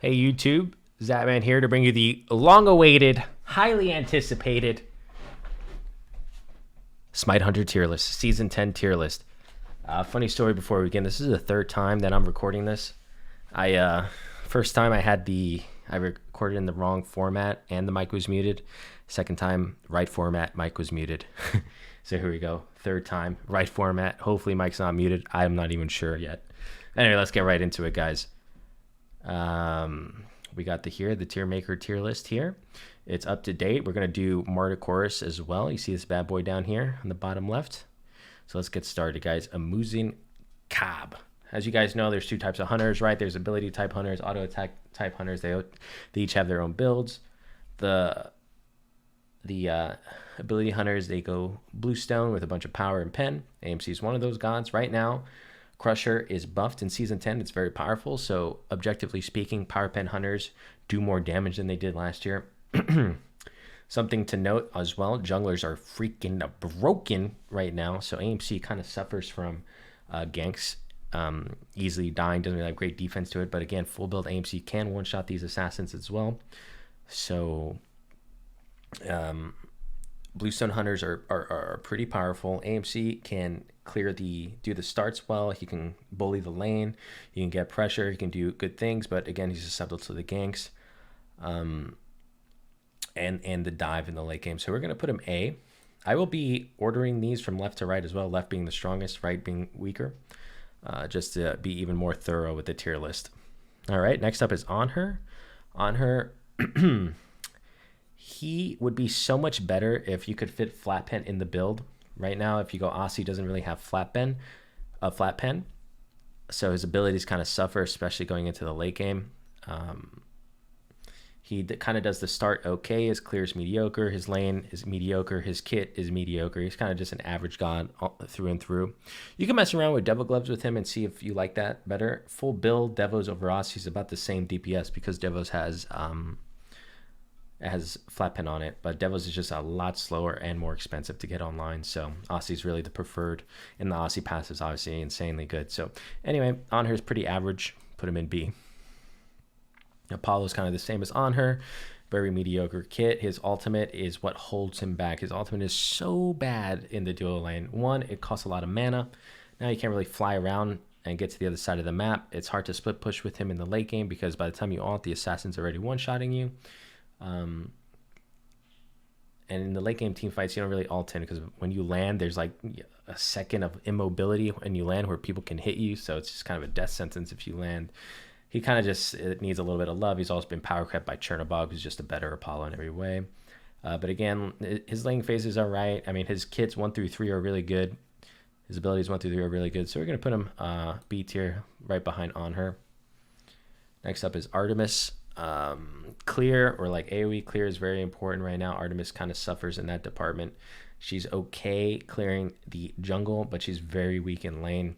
Hey YouTube, Zapman here to bring you the long-awaited, highly anticipated Smite Hunter tier list, Season 10 tier list. Funny story before we begin, this is the third time that I'm recording this. First time I recorded in the wrong format and the mic was muted. Second time, right format, mic was muted. So here we go, third time, right format, hopefully mic's not muted. I'm not even sure yet. Anyway, let's get right into it, guys. We got the tier maker tier list here. It's up to date. We're going to do Marta Chorus as well. You see this bad boy down here on the bottom left. So let's get started, guys. Amusing Cab. As you guys know, there's two types of hunters, right? There's ability type hunters, auto attack type hunters. They each have their own builds. The ability hunters, they go bluestone with a bunch of power and pen. AMC is one of those gods right now. Crusher is buffed in Season 10. It's very powerful. So objectively speaking, Power Pen Hunters do more damage than they did last year. Something to note as well, junglers are freaking broken right now. So AMC kind of suffers from ganks easily dying. Doesn't really have great defense to it. But again, full build AMC can one-shot these assassins as well. So Bluestone Hunters are pretty powerful. AMC can do the starts well. He can bully the lane. He can get pressure. He can do good things, but again, he's susceptible to the ganks, and the dive in the late game. So we're gonna put him A. I will be ordering these from left to right as well. Left being the strongest, right being weaker, just to be even more thorough with the tier list. All right, next up is On Her. On Her. He would be so much better if you could fit flat pen in the build. Right now, if you go Aussie, doesn't really have flat pen, so his abilities kind of suffer, especially going into the late game. He kind of does the start okay. His clear is mediocre. His lane is mediocre. His kit is mediocre. He's kind of just an average god through and through. You can mess around with Devil Gloves with him and see if you like that better. Full build, Devos over Aussie is about the same DPS because Devos has flat pen on it, but Devils is just a lot slower and more expensive to get online. So Aussie is really the preferred, and the Aussie pass is obviously insanely good. So anyway, On Her is pretty average. Put him in B. Apollo's kind of the same as On Her. Very mediocre kit. His ultimate is what holds him back. His ultimate is so bad in the duo lane. One, it costs a lot of mana. Now you can't really fly around and get to the other side of the map. It's hard to split push with him in the late game because by the time you ult, the assassin's already one-shotting you. And in the late game team fights, you don't really ult in because when you land, there's like a second of immobility when you land where people can hit you. So it's just kind of a death sentence if you land. He kind of just needs a little bit of love. He's also been power crept by Chernobog, who's just a better Apollo in every way. But again, his laning phases are right. I mean, his kits 1 through 3 are really good. His abilities 1 through 3 are really good. So we're going to put him B tier right behind On Her. Next up is Artemis. Clear or like AoE clear is very important right now. Artemis kind of suffers in that department. She's okay clearing the jungle, but she's very weak in lane.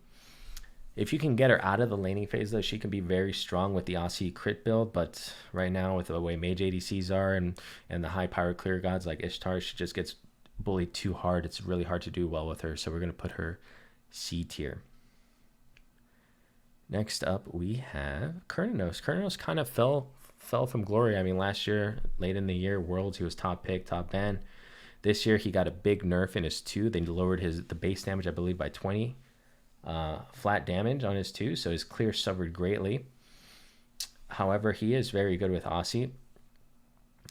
If you can get her out of the laning phase though, she can be very strong with the Aussie crit build, but right now with the way mage ADCs are and the high power clear gods like Ishtar, she just gets bullied too hard. It's really hard to do well with her, so we're going to put her C tier. Next up we have Kernos. Kernos kind of fell from glory. I mean, last year, late in the year, Worlds, he was top pick, top ban. This year, he got a big nerf in his 2. They lowered the base damage, I believe, by 20 flat damage on his 2, so his clear suffered greatly. However, he is very good with Aussie,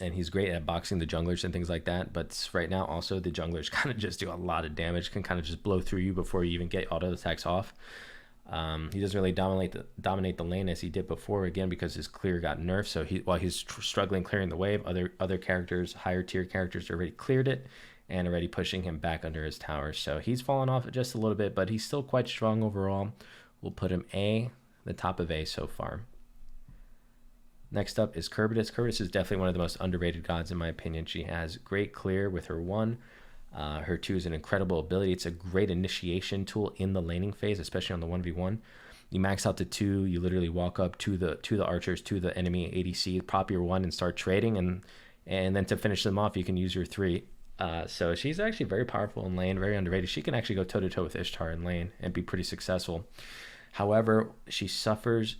and he's great at boxing the junglers and things like that. But right now, also, the junglers kind of just do a lot of damage, can kind of just blow through you before you even get auto attacks off. He doesn't really dominate the lane as he did before, again because his clear got nerfed. So while he's struggling clearing the wave, other characters, higher tier characters, already cleared it and already pushing him back under his tower. So he's fallen off just a little bit, but he's still quite strong overall. We'll put him A, the top of A so far. Next up is Kerberos. Kerberos is definitely one of the most underrated gods in my opinion. She has great clear with her 1. Her 2 is an incredible ability. It's a great initiation tool in the laning phase, especially on the 1v1. You max out to 2, you literally walk up to the archers, to the enemy ADC, pop your 1 and start trading, and then to finish them off, you can use your 3. So she's actually very powerful in lane, very underrated. She can actually go toe-to-toe with Ishtar in lane and be pretty successful. However, she suffers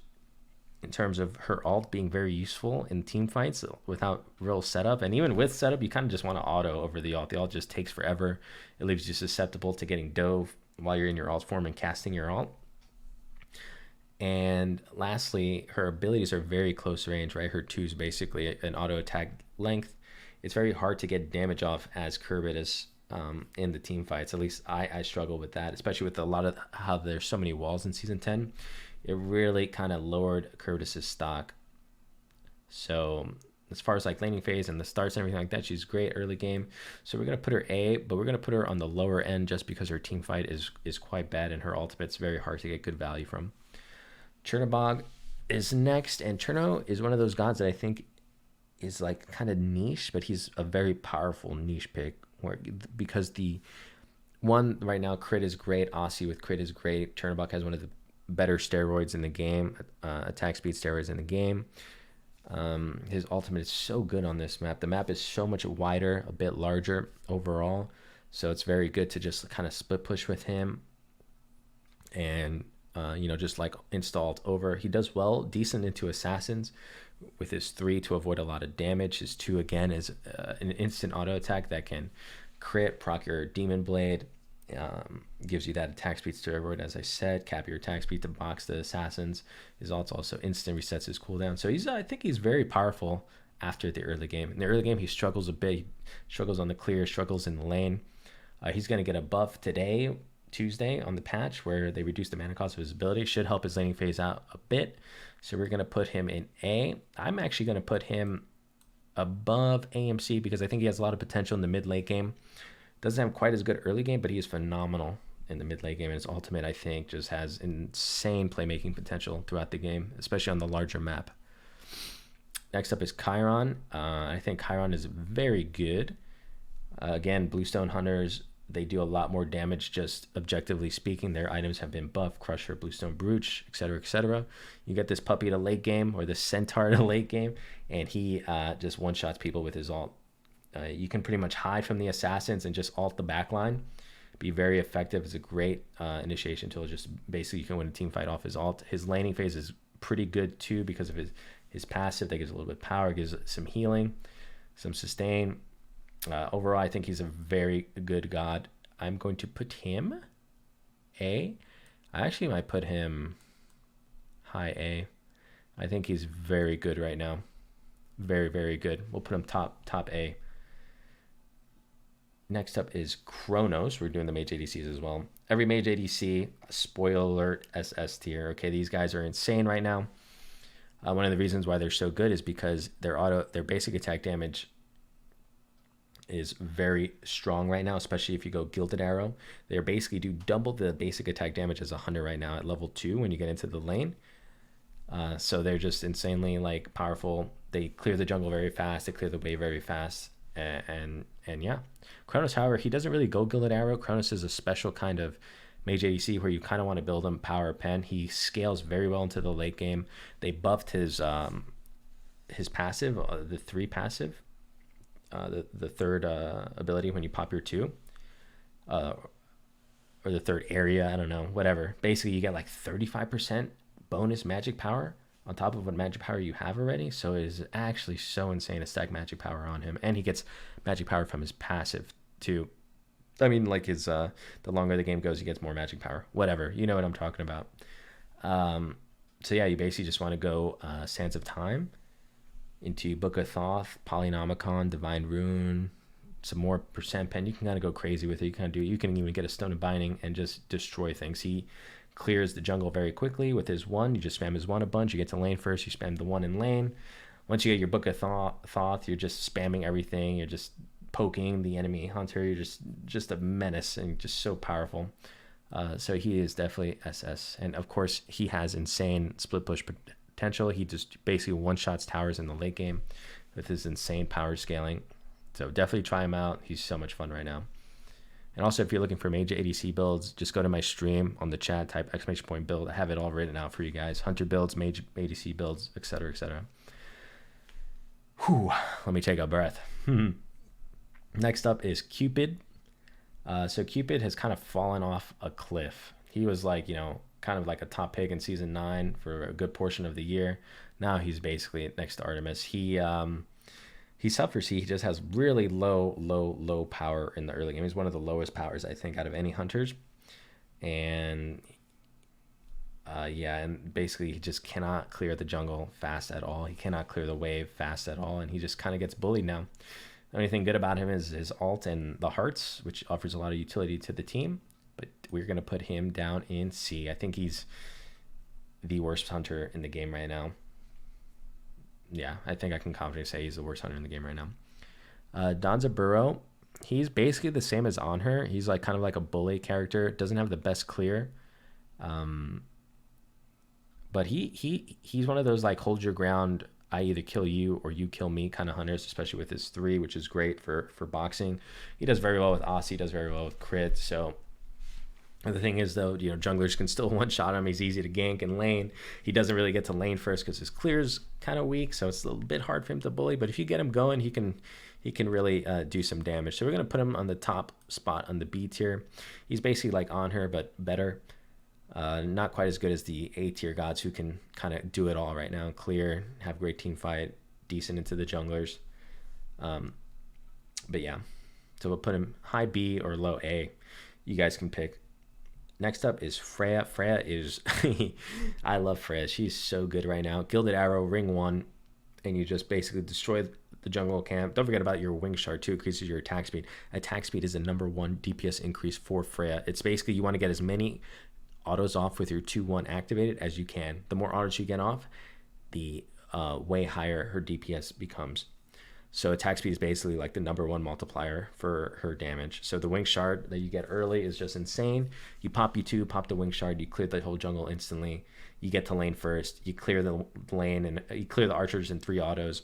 in terms of her ult being very useful in team fights without real setup. And even with setup, you kind of just want to auto over the ult. The ult just takes forever. It leaves you susceptible to getting dove while you're in your ult form and casting your ult. And lastly, her abilities are very close range, right? Her 2 is basically an auto attack length. It's very hard to get damage off as Kerbitus in the team fights. At least I struggle with that, especially with a lot of how there's so many walls in Season 10. It really kind of lowered Kerbitus's stock. So as far as like laning phase and the starts and everything like that, she's great early game. So we're going to put her A, but we're going to put her on the lower end just because her team fight is quite bad and her ultimate's very hard to get good value from. Chernobog is next, and Cherno is one of those gods that I think is like kind of niche, but he's a very powerful niche pick because the one right now, crit is great. Aussie with crit is great. Chernobog has one of the better steroids in the game, attack speed steroids in the game. His ultimate is so good on this map. The map is so much wider, a bit larger overall, so it's very good to just kind of split push with him and just like installed over. He does well, decent into assassins with his 3 to avoid a lot of damage. His 2 again is an instant auto attack that can crit, proc your demon blade, gives you that attack speed steroid, as I said, cap your attack speed to box the assassins. His ult also instant resets his cooldown. So I think he's very powerful after the early game. In the early game, he struggles a bit. He struggles on the clear, struggles in the lane. He's going to get a buff today, Tuesday, on the patch where they reduce the mana cost of his ability. Should help his laning phase out a bit. So we're going to put him in A. I'm actually going to put him above AMC because I think he has a lot of potential in the mid-late game. Doesn't have quite as good early game, but he is phenomenal in the mid-late game. And his ultimate, I think, just has insane playmaking potential throughout the game, especially on the larger map. Next up is Chiron. I think Chiron is very good. Again, Bluestone Hunters, they do a lot more damage, just objectively speaking. Their items have been buffed, Crusher, Bluestone Brooch, etc., etc. You get this puppy to late game, or the centaur to late game, and he just one-shots people with his ult. You can pretty much hide from the assassins and just ult the backline. Be very effective. It's a great initiation tool. Just basically you can win a team fight off his ult. His laning phase is pretty good too because of his passive that gives a little bit of power, gives some healing, some sustain. Overall, I think he's a very good god. I'm going to put him A. I actually might put him high A. I think he's very good right now. Very, very good. We'll put him top A. Next up is Kronos. We're doing the mage ADCs as well. Every mage ADC, spoiler alert, SS tier. Okay, these guys are insane right now. One of the reasons why they're so good is because their basic attack damage is very strong right now, especially if you go Gilded Arrow. They basically do double the basic attack damage as a hunter right now at level 2 when you get into the lane. So they're just insanely like powerful. They clear the jungle very fast. They clear the wave very fast. And yeah, Kronos, however, he doesn't really go Gilded Arrow. Kronos is a special kind of mage ADC where you kind of want to build him power pen. He scales very well into the late game. They buffed his passive, the 3 passive, the third ability when you pop your 2, or the third area, I don't know, whatever. Basically, you get like 35% bonus magic power on top of what magic power you have already. So it is actually so insane to stack magic power on him. And he gets magic power from his passive too. I mean, like his the longer the game goes, he gets more magic power. Whatever, you know what I'm talking about. So yeah, you basically just want to go Sands of Time into Book of Thoth, Polynomicon, Divine Rune, some more percent pen. You can kind of go crazy with it. You can even get a Stone of Binding and just destroy things. He clears the jungle very quickly with his 1. You just spam his 1 a bunch. You get to lane first, you spam the 1 in lane. Once you get your Book of Thoth, you're just spamming everything. You're just poking the enemy hunter. You're just a menace and just so powerful. So he is definitely SS. And of course, he has insane split push potential. He just basically one-shots towers in the late game with his insane power scaling. So definitely try him out. He's so much fun right now. And also, if you're looking for major ADC builds, just go to my stream on the chat, type !build. I have it all written out for you guys. Hunter builds, major ADC builds, etc., etc. Whew, let me take a breath. Next up is Cupid. So Cupid has kind of fallen off a cliff. He was like, kind of like a top pick in season 9 for a good portion of the year. Now he's basically next to Artemis. He suffers. He just has really low power in the early game. He's one of the lowest powers, I think, out of any hunters. And yeah, and basically he just cannot clear the jungle fast at all. He cannot clear the wave fast at all, and he just kind of gets bullied now. The only thing good about him is his ult and the hearts, which offers a lot of utility to the team. But we're going to put him down in C. I think he's the worst hunter in the game right now. Yeah, I think I can confidently say he's the worst hunter in the game right now. Danza Burrow, he's basically the same as On Her. He's like kind of like a bully character. Doesn't have the best clear. But he's one of those like hold your ground, I either kill you or you kill me kind of hunters, especially with his 3, which is great for boxing. He does very well with Aussie, does very well with crit. So the thing is, though, you know, junglers can still one-shot him. He's easy to gank and lane. He doesn't really get to lane first because his clear's kind of weak, so it's a little bit hard for him to bully. But if you get him going, he can really do some damage. So we're going to put him on the top spot on the B tier. He's basically like On Her, but better. Not quite as good as the A tier gods who can kind of do it all right now. Clear, have great team fight, decent into the junglers. But yeah, so we'll put him high B or low A. You guys can pick. Next up is Freya. Freya is, I love Freya. She's so good right now. Gilded Arrow, ring 1, and you just basically destroy the jungle camp. Don't forget about your wing shard too, increases your attack speed. Attack speed is the #1 DPS increase for Freya. It's basically you want to get as many autos off with your 2-1 activated as you can. The more autos you get off, the way higher her DPS becomes. So attack speed is basically like the #1 multiplier for her damage. So the wing shard that you get early is just insane. You pop U2, pop the wing shard, you clear the whole jungle instantly. You get to lane first, you clear the lane, and you clear the archers in 3 autos.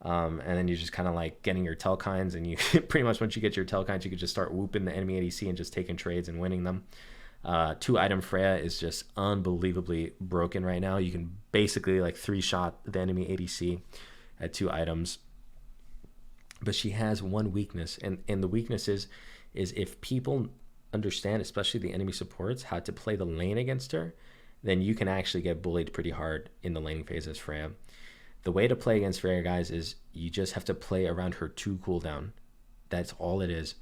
And then you're just kind of like getting your Telkines, and you pretty much once you get your Telkines, you can just start whooping the enemy ADC and just taking trades and winning them. 2-item Freya is just unbelievably broken right now. You can basically like 3-shot the enemy ADC at 2 items. But she has one weakness, and the weakness is if people understand, especially the enemy supports, how to play the lane against her, then you can actually get bullied pretty hard in the laning phase as Freya. The way to play against Freya, guys, is you just have to play around her 2 cooldown. That's all it is.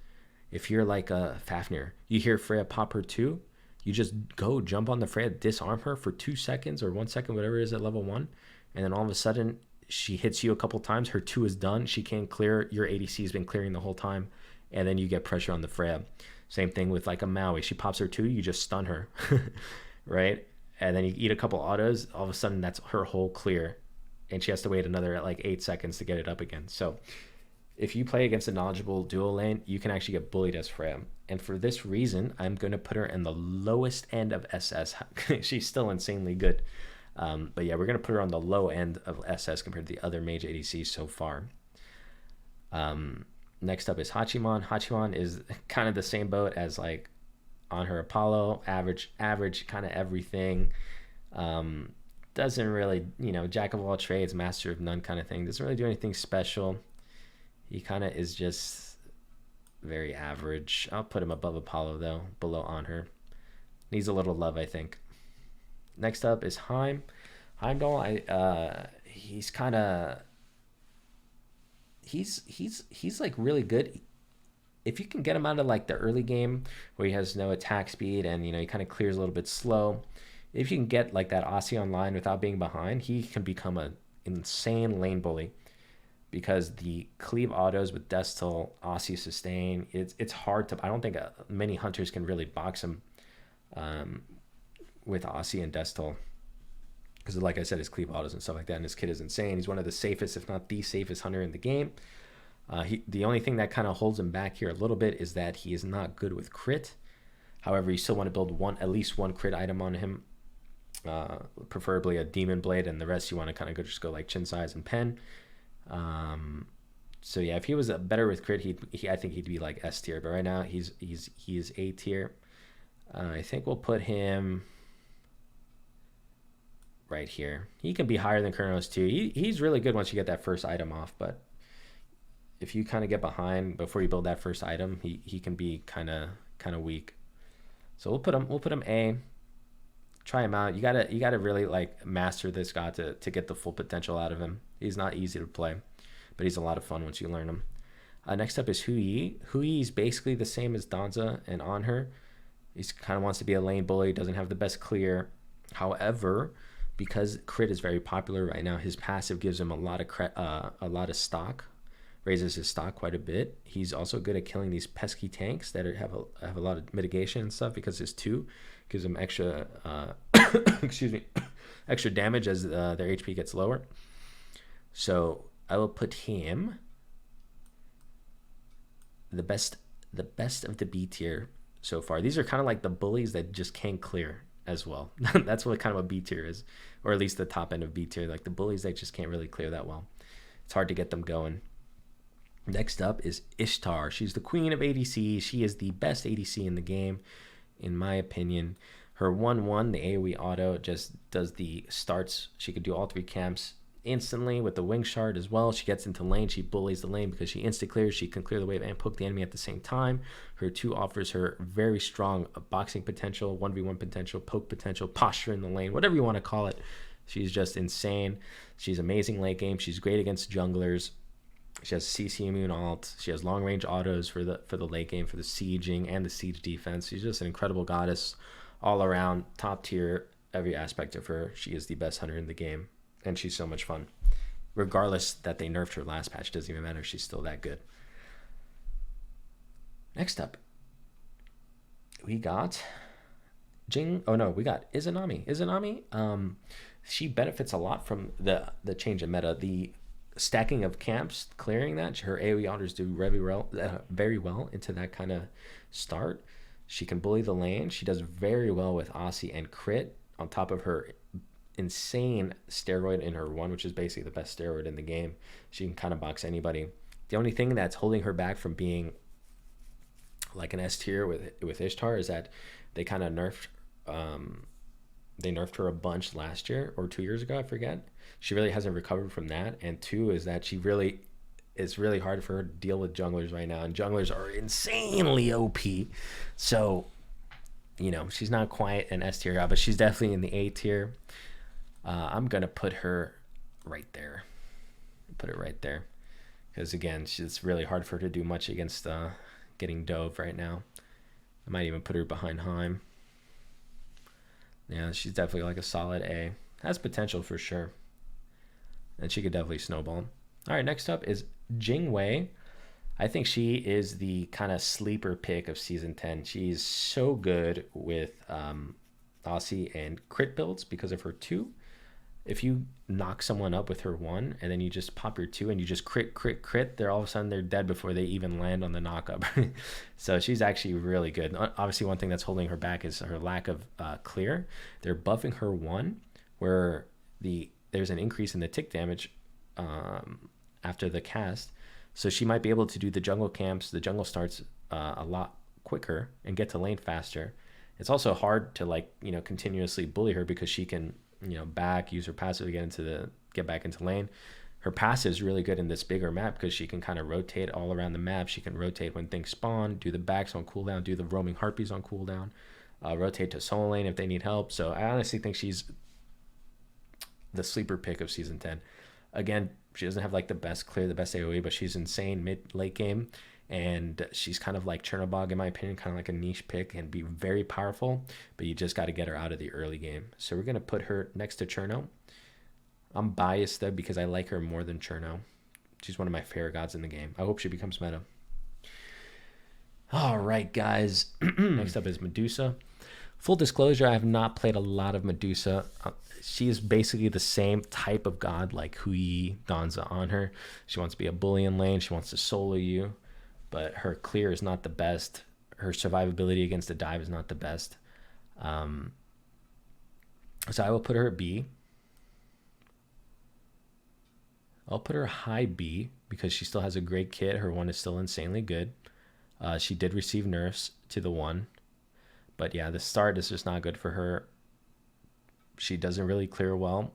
If you're like a Fafnir, you hear Freya pop her 2, you just go jump on the Freya, disarm her for 2 seconds or 1 second, whatever it is at level 1, and then all of a sudden she hits you a couple times, her 2 is done, she can't clear, your ADC has been clearing the whole time, and then you get pressure on the Freya. Same thing with like a Maui, she pops her 2, you just stun her, right? And then you eat a couple autos, all of a sudden that's her whole clear, and she has to wait another like 8 seconds to get it up again. So if you play against a knowledgeable duo lane, you can actually get bullied as Freya. And for this reason, I'm going to put her in the lowest end of SS. She's still insanely good. But yeah, we're going to put her on the low end of SS compared to the other mage ADCs so far. Next up is Hachiman. Hachiman is kind of the same boat as like On Her Apollo. Average kind of everything. Doesn't really, jack of all trades, master of none kind of thing. Doesn't really do anything special. He kind of is just very average. I'll put him above Apollo, though, below On Her. Needs a little love, I think. Next up is Heimdall. He's kind of... He's like really good. If you can get him out of like the early game where he has no attack speed and, he kind of clears a little bit slow. If you can get like that Aussie online without being behind, he can become an insane lane bully. Because the cleave autos with Destal, Aussie sustain, it's hard to... I don't think many hunters can really box him with Aussie and Destal. Because like I said, his cleave autos and stuff like that, and his kit is insane. He's one of the safest, if not the safest hunter in the game. The only thing that kind of holds him back here a little bit is that he is not good with crit. However, you still want to build at least one crit item on him. Preferably a Demon Blade, and the rest you want to kind of just go like Chin Size and Pen. So yeah, if he was better with crit, I think he'd be like S tier. But right now he is A tier. I think we'll put him right here. He can be higher than Kronos too. He's really good once you get that first item off. But if you kind of get behind before you build that first item, he can be kind of weak. So we'll put him A. Try him out. You gotta really like master this god to get the full potential out of him. He's not easy to play, but he's a lot of fun once you learn him. Next up is Hu Yi. Hu Yi is basically the same as Danza and On Her. He kind of wants to be a lane bully, doesn't have the best clear. However, because crit is very popular right now, his passive gives him a lot of stock, raises his stock quite a bit. He's also good at killing these pesky tanks that have a lot of mitigation and stuff, because his 2 gives him extra excuse me, extra damage as their HP gets lower. So I will put him the best of the B tier so far. These are kind of like the bullies that just can't clear as well. That's what kind of a B tier is, or at least the top end of B tier, like the bullies that just can't really clear that well. It's hard to get them going. Next up is Ishtar. She's the queen of ADC. She is the best ADC in the game, in my opinion. Her 1-1, the AoE auto, just does the starts. She could do all 3 camps instantly with the wing shard as well. She gets into lane, she bullies the lane because she insta clears. She can clear the wave and poke the enemy at the same time. Her 2 offers her very strong boxing potential, 1v1 potential, poke potential, posture in the lane, whatever you want to call it. She's just insane. She's amazing late game. She's great against junglers. She has CC immune ult. She has long range autos for the late game, for the sieging and the siege defense. She's just an incredible goddess all around, top tier, every aspect of her. She is the best hunter in the game, and she's so much fun. Regardless that they nerfed her last patch, doesn't even matter. She's still that good. Next up, we got we got Izanami. She benefits a lot from the change in meta. The stacking of camps, clearing that, her AoE orders do very well into that kind of start. She can bully the lane. She does very well with Aussie and crit, on top of her insane steroid in her 1, which is basically the best steroid in the game. She can kind of box anybody. The only thing that's holding her back from being like an S tier with Ishtar is that they kind of nerfed her a bunch last year or 2 years ago, I forget. She really hasn't recovered from that. And 2 is that it's really hard for her to deal with junglers right now, and junglers are insanely OP. So, she's not quite an S tier guy, but she's definitely in the A tier. I'm gonna put her right there. Put it right there, because again, it's really hard for her to do much against getting dove right now. I might even put her behind Heim. Yeah, she's definitely like a solid A. Has potential for sure, and she could definitely snowball. All right, next up is Jing Wei. I think she is the kind of sleeper pick of Season 10. She's so good with Aussie and crit builds because of her 2. If you knock someone up with her 1 and then you just pop your 2 and you just crit, they're all of a sudden they're dead before they even land on the knockup. So she's actually really good. Obviously, one thing that's holding her back is her lack of clear. They're buffing her 1, where there's an increase in the tick damage after the cast, so she might be able to do the jungle camps, the jungle starts a lot quicker and get to lane faster. It's also hard to continuously bully her because she can use her passive to get back into lane. Her passive is really good in this bigger map because she can kind of rotate all around the map. She can rotate when things spawn, do the backs on cooldown, do the roaming harpies on cooldown, rotate to solo lane if they need help. So I honestly think she's the sleeper pick of Season 10. Again, she doesn't have the best AoE, but she's insane late game, and she's kind of like Chernobog in my opinion, kind of like a niche pick, and be very powerful, but you just got to get her out of the early game. So we're going to put her next to Cherno. I'm biased though because I like her more than Cherno. She's one of my favorite gods in the game. I hope she becomes meta. All right, guys. Next up is Medusa. Full disclosure, I have not played a lot of Medusa. She is basically the same type of god like Hui, Danza on her. She wants to be a bully in lane. She wants to solo you, but her clear is not the best. Her survivability against a dive is not the best. So I will put her at B. I'll put her high B because she still has a great kit. Her 1 is still insanely good. She did receive nerfs to the 1. But yeah, the start is just not good for her. She doesn't really clear well.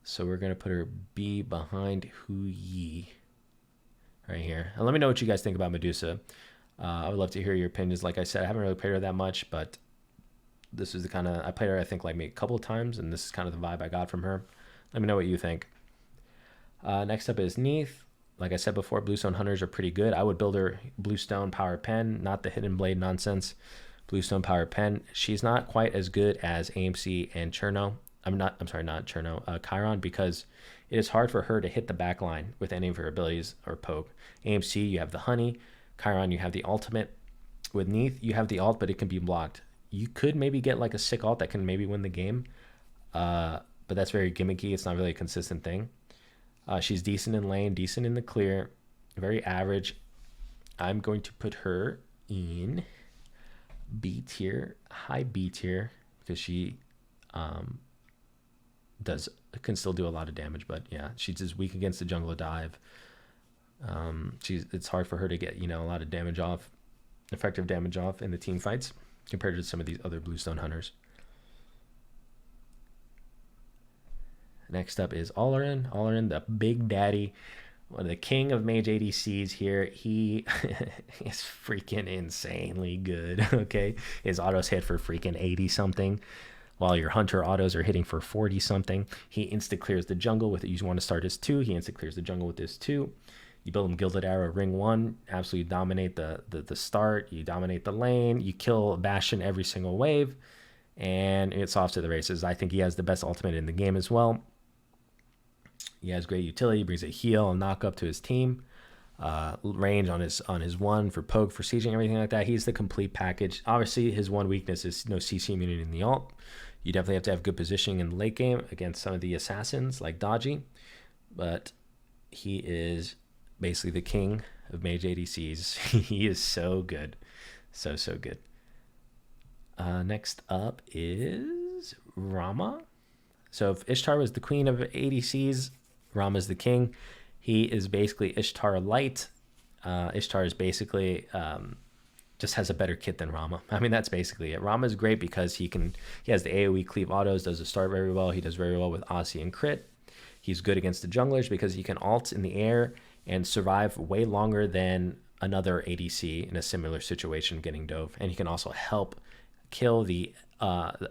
So we're going to put her B behind Hu Yi right here. And let me know what you guys think about Medusa. I would love to hear your opinions. Like I said, I haven't really played her that much, but This is the kind of, I played her I think like maybe a couple of times, and this is kind of the vibe I got from her. Let me know what you think. Next up is Neith. Like I said before, Bluestone Hunters are pretty good. I would build her Bluestone Power Pen, not the Hidden Blade nonsense. Bluestone Power Pen. She's not quite as good as AMC and Cherno. Not Cherno, Chiron, because it is hard for her to hit the back line with any of her abilities or poke. AMC, you have the Honey. Chiron, you have the ultimate. With Neith, you have the ult, but it can be blocked. You could maybe get like a sick ult that can maybe win the game, but that's very gimmicky. It's not really a consistent thing. She's decent in lane, decent in the clear, very average. I'm going to put her in B tier, high B tier, because she can still do a lot of damage, but yeah, she's just weak against the jungler dive. It's hard for her to get a lot of damage off, effective damage off in the team fights compared to some of these other Bluestone Hunters. Next up is Olerin. Olerin, the big daddy, one of the king of mage ADCs here. He is freaking insanely good, okay? His autos hit for freaking 80 something, while your hunter autos are hitting for 40 something. He insta clears the jungle with it. You want to start his 2. He insta clears the jungle with his 2. You build him Gilded Arrow ring 1, absolutely dominate the start. You dominate the lane. You kill Bastion every single wave, and it's off to the races. I think he has the best ultimate in the game as well. He has great utility, brings a heal and knock up to his team. Range on his 1 for poke, for sieging, everything like that. He's the complete package. Obviously, his one weakness is no CC immunity in the ult. You definitely have to have good positioning in the late game against some of the assassins like Dodgy. But he is basically the king of mage ADCs. He is so good. So good. Next up is Rama. So if Ishtar was the queen of ADCs, Rama's the king. He is basically Ishtar light. Ishtar is basically just has a better kit than Rama. I mean, that's basically it. Rama is great because he has the AoE cleave autos, does the start very well. He does very well with Aussie and crit. He's good against the junglers because he can ult in the air and survive way longer than another ADC in a similar situation getting dove. And he can also help kill the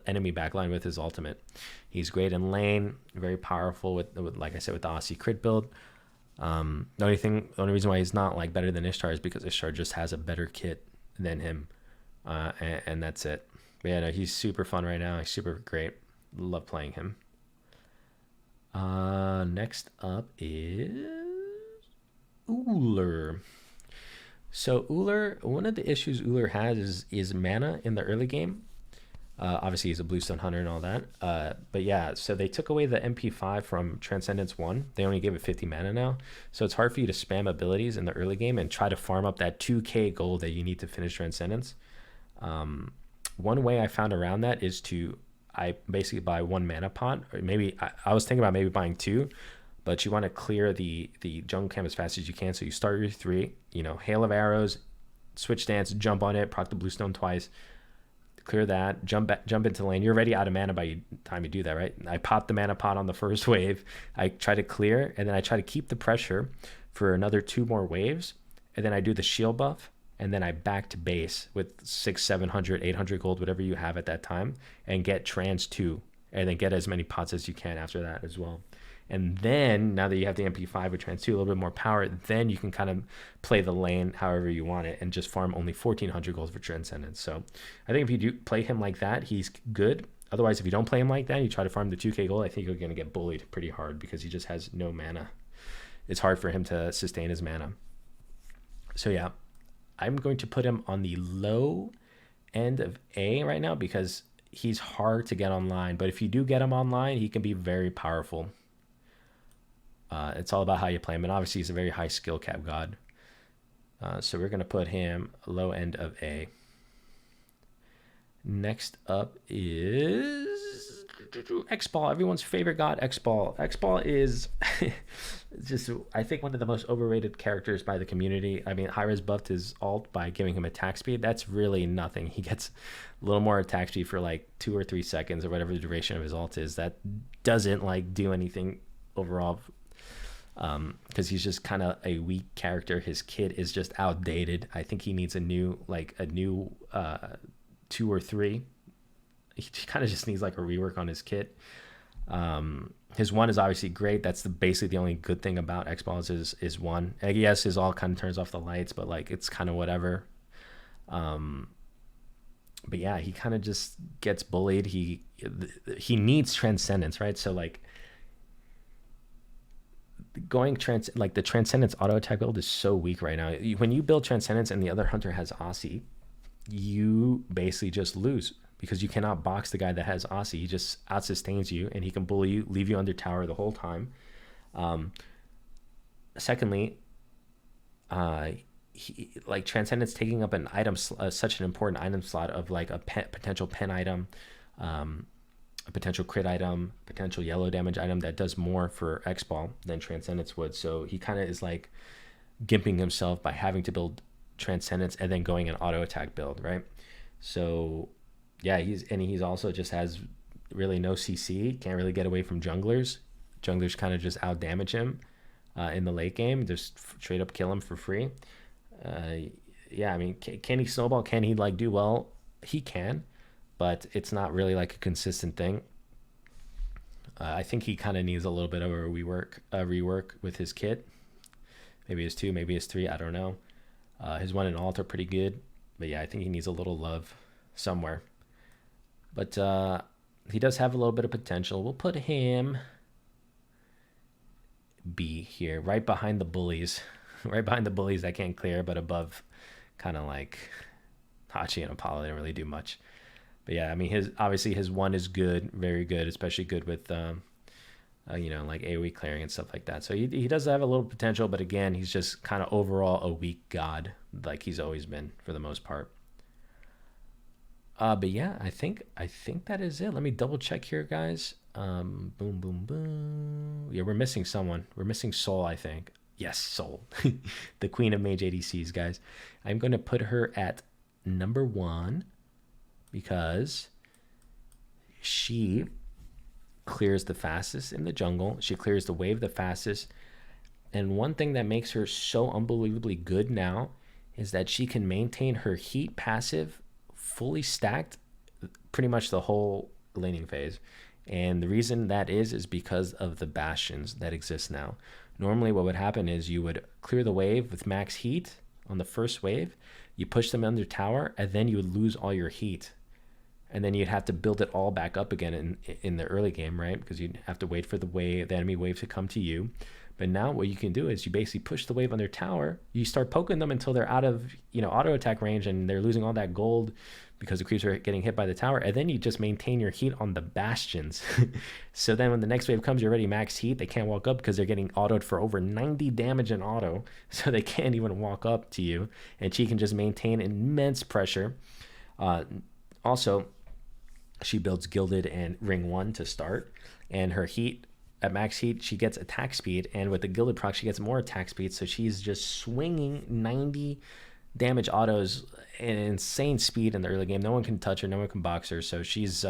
enemy backline with his ultimate. He's great in lane, very powerful with like I said, with the Aussie crit build. The only reason why he's not like better than Ishtar is because Ishtar just has a better kit than him, and that's it. But yeah, no, he's super fun right now. He's super great. Love playing him. Next up is Ullr. So Ullr, one of the issues Ullr has is mana in the early game. Obviously, he's a Bluestone Hunter and all that. But yeah, so they took away the MP5 from Transcendence 1. They only give it 50 mana now. So it's hard for you to spam abilities in the early game and try to farm up that 2k gold that you need to finish Transcendence. One way I found around that is I basically buy 1 mana pot. Or maybe I was thinking about maybe buying 2. But you want to clear the jungle camp as fast as you can. So you start your 3, Hail of Arrows, switch stance, jump on it, proc the Bluestone twice. Clear that, jump into lane. You're already out of mana by the time you do that, right? I pop the mana pot on the first wave. I try to clear, and then I try to keep the pressure for another 2 more waves. And then I do the shield buff, and then I back to base with 600, 700, 800 gold, whatever you have at that time, and get trans 2, and then get as many pots as you can after that as well. And then, now that you have the MP5 with Trans 2, a little bit more power, then you can kind of play the lane however you want it and just farm only 1,400 gold for Transcendence. So I think if you do play him like that, he's good. Otherwise, if you don't play him like that, you try to farm the 2k gold, I think you're going to get bullied pretty hard because he just has no mana. It's hard for him to sustain his mana. So yeah, I'm going to put him on the low end of A right now because he's hard to get online. But if you do get him online, he can be very powerful. It's all about how you play him, and obviously he's a very high skill cap god. So we're going to put him low end of A. Next up is X-Ball, everyone's favorite god, X-Ball. X-Ball is just, I think, one of the most overrated characters by the community. I mean, Hi-Rez buffed his ult by giving him attack speed. That's really nothing. He gets a little more attack speed for like 2 or 3 seconds or whatever the duration of his ult is. That doesn't like do anything overall, because he's just kind of a weak character. His kit is just outdated. I think he needs a new 2 or 3, he kind of just needs like a rework on his kit. His one is obviously great. That's basically the only good thing about X Balls is one. I guess his all kind of turns off the lights, but like it's kind of whatever. But yeah, he kind of just gets bullied. He needs Transcendence, right? So like like the Transcendence auto attack build is so weak right now. When you build Transcendence and the other hunter has Aussie, you basically just lose because you cannot box the guy that has Aussie. He just out sustains you and he can bully you, leave you under tower the whole time. Secondly, like Transcendence taking up an item, such an important item slot of like a potential pen item, a potential crit item, potential yellow damage item that does more for X Ball than Transcendence would. So he kind of is like gimping himself by having to build Transcendence and then going an auto attack build, right? So yeah, he's also just has really no CC, can't really get away from junglers. Junglers kind of just out damage him in the late game, just straight up kill him for free. Yeah, I mean, can he snowball? Can he like do well? He can, but it's not really like a consistent thing. I think he kind of needs a little bit of a rework with his kit. Maybe his 2, maybe his 3, I don't know. His 1 and alt are pretty good, but yeah, I think he needs a little love somewhere. But he does have a little bit of potential. We'll put him B here, right behind the bullies. Right behind the bullies that can't clear, but above kind of like Hachi and Apollo. They don't really do much. But yeah, I mean, his 1 is good, very good, especially good with, like AoE clearing and stuff like that. So he does have a little potential, but again, he's just kind of overall a weak god, like he's always been for the most part. But yeah, I think that is it. Let me double check here, guys. Boom, boom, boom. Yeah, we're missing someone. We're missing Soul, I think. Yes, Soul, the queen of mage ADCs, guys. I'm going to put her at number 1 because she clears the fastest in the jungle. She clears the wave the fastest. And one thing that makes her so unbelievably good now is that she can maintain her heat passive fully stacked pretty much the whole laning phase. And the reason that is because of the bastions that exist now. Normally what would happen is you would clear the wave with max heat on the first wave, you push them under tower, and then you would lose all your heat. And then you'd have to build it all back up again in the early game, right? Because you'd have to wait for the enemy wave to come to you. But now what you can do is you basically push the wave on their tower, you start poking them until they're out of auto attack range and they're losing all that gold because the creeps are getting hit by the tower, and then you just maintain your heat on the bastions. So then when the next wave comes, you're already max heat. They can't walk up because they're getting autoed for over 90 damage in auto, so they can't even walk up to you, and she can just maintain immense pressure. Also, she builds Gilded and Ring 1 to start, and her heat, at max heat, she gets attack speed, and with the Gilded proc, she gets more attack speed, so she's just swinging 90 damage autos at insane speed in the early game. No one can touch her, no one can box her, so she's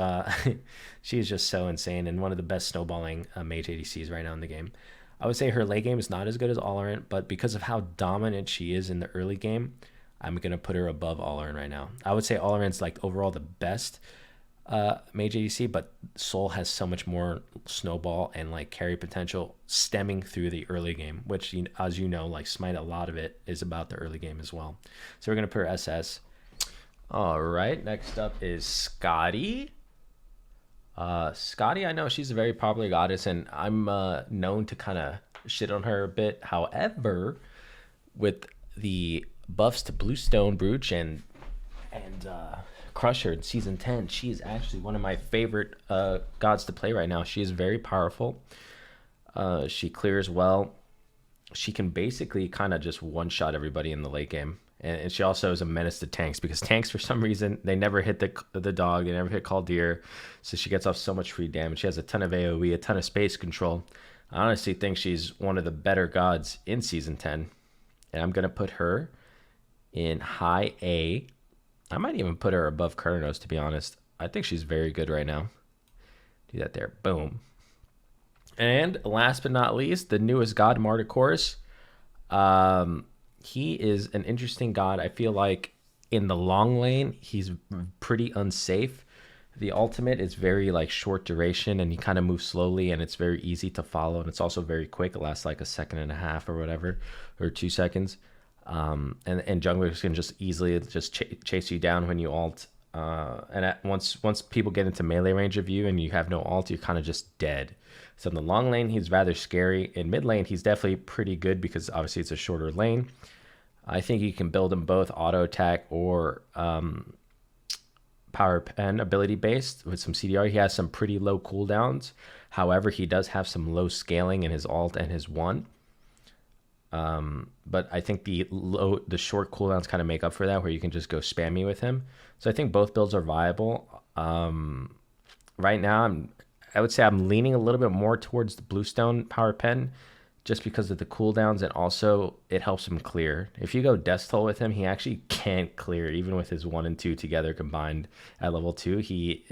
just so insane and one of the best snowballing mage ADCs right now in the game. I would say her late game is not as good as Olorant, but because of how dominant she is in the early game, I'm going to put her above Olorant right now. I would say Olorant's like overall the best mage ADC, but Soul has so much more snowball and like carry potential stemming through the early game, which, as you know, like Smite, a lot of it is about the early game as well. So we're gonna put her SS. All right, next up is Scotty. Scotty, I know she's a very popular goddess, and I'm known to kind of shit on her a bit. However, with the buffs to Bluestone Brooch and Crusher in season 10, she is actually one of my favorite gods to play right now. She is very powerful. She clears well. She can basically kind of just one-shot everybody in the late game. And she also is a menace to tanks, because tanks, for some reason, they never hit the dog, they never hit Kaldir, so she gets off so much free damage. She has a ton of AoE, a ton of space control. I honestly think she's one of the better gods in season 10, and I'm going to put her in high A. I might even put her above Kurnos, to be honest. I think she's very good right now. Do that there. Boom. And last but not least, the newest god, Martichorus. He is an interesting god. I feel like in the long lane, he's pretty unsafe. The ultimate is very like short duration, and you kind of move slowly, and it's very easy to follow, and it's also very quick. It lasts like a second and a half or whatever, or 2 seconds. And junglers can just easily just chase you down when you ult. Once people get into melee range of you and you have no ult, you're kind of just dead. So in the long lane, he's rather scary. In mid lane, he's definitely pretty good because obviously it's a shorter lane. I think you can build him both auto attack or power pen ability based with some CDR. He has some pretty low cooldowns. However, he does have some low scaling in his ult and his one. But I think the short cooldowns kind of make up for that, where you can just go spammy with him. So I think both builds are viable. Right now, I would say I'm leaning a little bit more towards the Bluestone Power Pen, just because of the cooldowns, and also it helps him clear. If you go Death Toll with him, he actually can't clear, even with his 1 and 2 together combined at level 2. He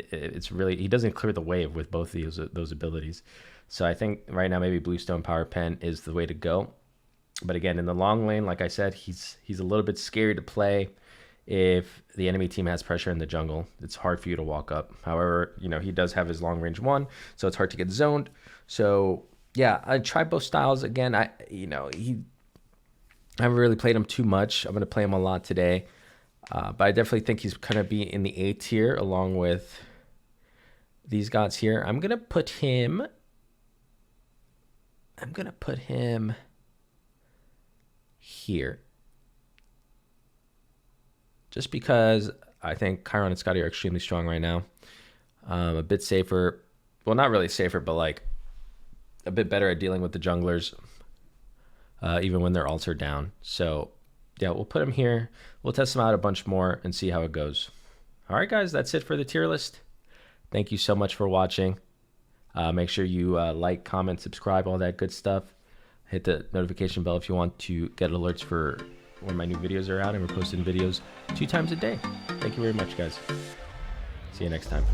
doesn't clear the wave with both of those abilities. So I think right now maybe Bluestone Power Pen is the way to go. But again, in the long lane, like I said, he's a little bit scary to play if the enemy team has pressure in the jungle. It's hard for you to walk up. However, he does have his long range 1, so it's hard to get zoned. So yeah, I try both styles. Again, I haven't really played him too much. I'm gonna play him a lot today, but I definitely think he's gonna be in the A tier along with these gods here. I'm gonna put him here, just because I think Chiron and Scotty are extremely strong right now. A bit safer, well, not really safer, but like a bit better at dealing with the junglers, even when their ults are down. So yeah, we'll put him here. We'll test him out a bunch more and see how it goes. All right, guys, that's it for the tier list. Thank you so much for watching. Make sure you like, comment, subscribe, all that good stuff. Hit the notification bell if you want to get alerts for when my new videos are out, and we're posting videos 2 times a day. Thank you very much, guys. See you next time.